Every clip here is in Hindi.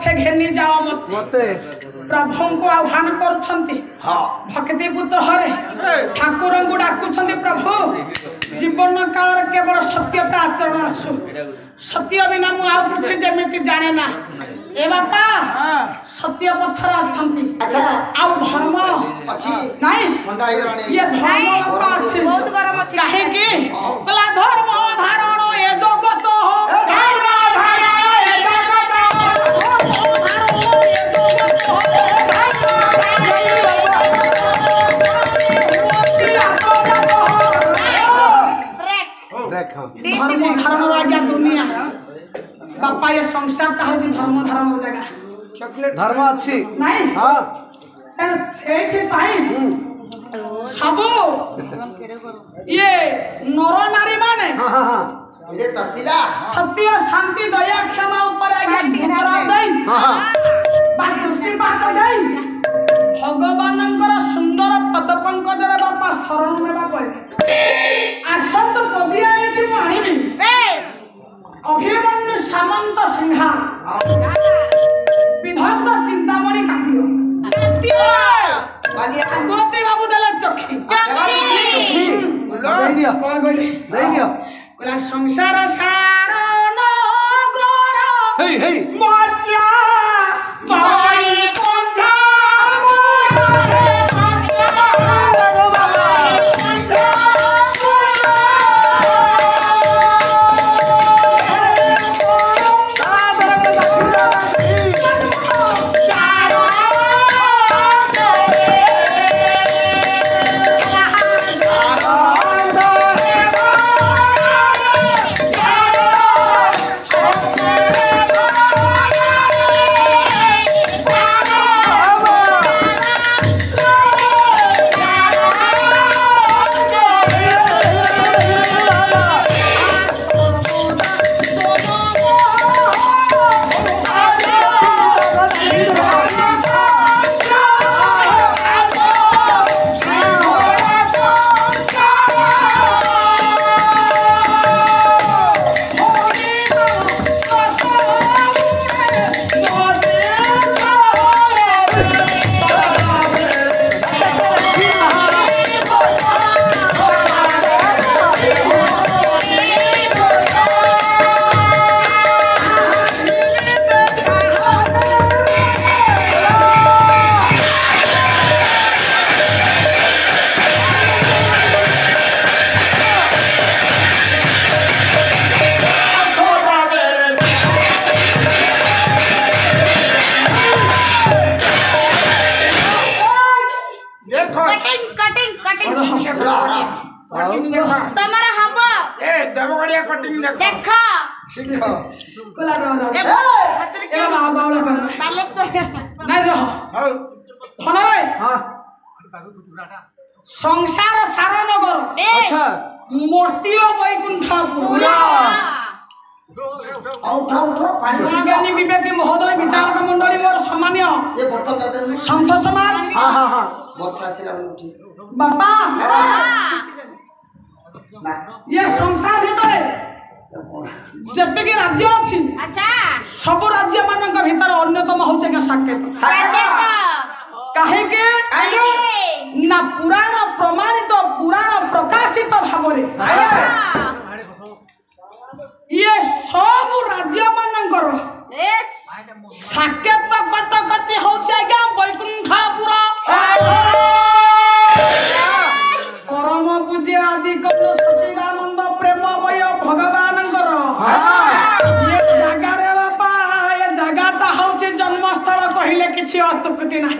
पथे घेनी जाओ मते प्रभु को आह्वान करुछंती भक्ति पुत हरे ठाकुर को डाकुछंती प्रभु जीवन काल केवल सत्यता आचरण आसु सत्य बिना मु आउ किछि जेमिति जाने ना ए बापा सत्य पथर अछंती अच्छा आउ धर्म अछि नाही ये धर्म अछि बहुत गरम अछि काहे कि कला धर्म धारण ए जगत हो धर्म धारण ए जगत धर्म धारण आज्ञा दुनिया बापा ये संसार का होती धर्म धारण जगह चॉकलेट धर्म अच्छी नहीं हां सेठी पाई सब ये नर नारी माने हां हां ये ततिला सत्य शांति दया क्षमा ऊपर आज्ञा धरा दई हां बात दृष्टि बात दई भगवानंकर सुंदर पद पंकजर बापा शरण नेबा पड़े आसत पदिया एठी मु आनिबी अभिमन्यु सामंत सिंहा विधक्त चिंतामणि कापियो गोते बाबू देले चखी दे दियो कौन कहले दे दियो बोला संसार सारण गोर हे हे मर्या बाई पंथा संसार सारनगर अच्छा मूर्ति वैकुंठपुर ज्ञानी विवेकी महोदय विचारक मंडली मोर सामान्य संत समाज बापा ये संसार भीतर जतके राज्य अछि अच्छा सब राज्य मानक भीतर अन्यतम होचे के साकेत काहे के ना पुराण प्रमाणित पुराण प्रकाशित भावरे ये सब राज्य मानकर साकेत कटकटी होचे आज्ञा वैकुंठपुर परम पूज्य आदि कर्ण सच्चिदानंद प्रेममय भगवानंकर ये जगह रे बापा ये जगहटा होचे जन्मस्थल कहिले किछि अतुक्ति नाही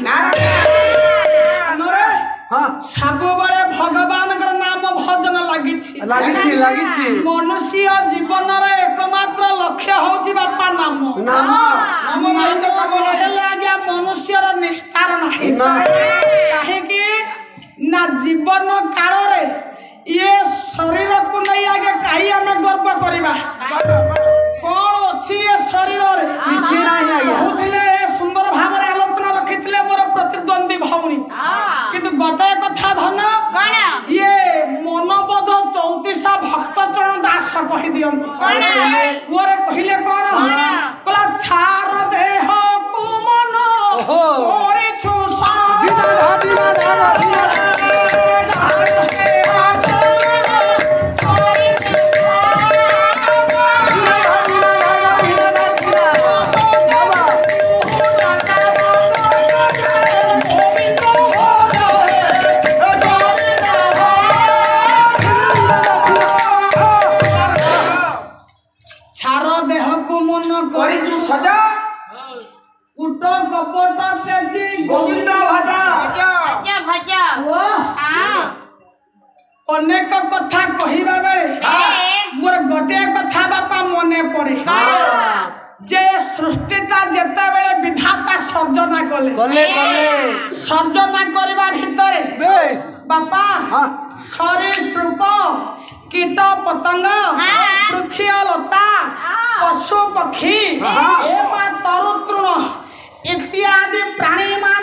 सब बड़े भगवान नाम भजन लगी मनुष्य जीवन एकमात्र लक्ष्य होची बापा नाम आज्ञा मनुष्य निस्तार नहीं कहीं ना जीवन काल ये शरीर को नहीं आगे कहीं आम गर्व करवा कौन अच्छी ये शरीर सुंदर भाव आलोचना रखी मोर प्रतिद्वंदी भौणी किंतु गोटे कथा धन ये मनोबोध 34 भक्त चरण दास कही दियंती कहले कौन छार देह करे जे सृष्टिटा जेते बेले विधाता सर्जना कले सर्जना करबा भितरे बापा शरीर रूप कीट पतंग वृक्ष लता पशु पक्षी एवं तरु तृण इत्यादि प्राणी मान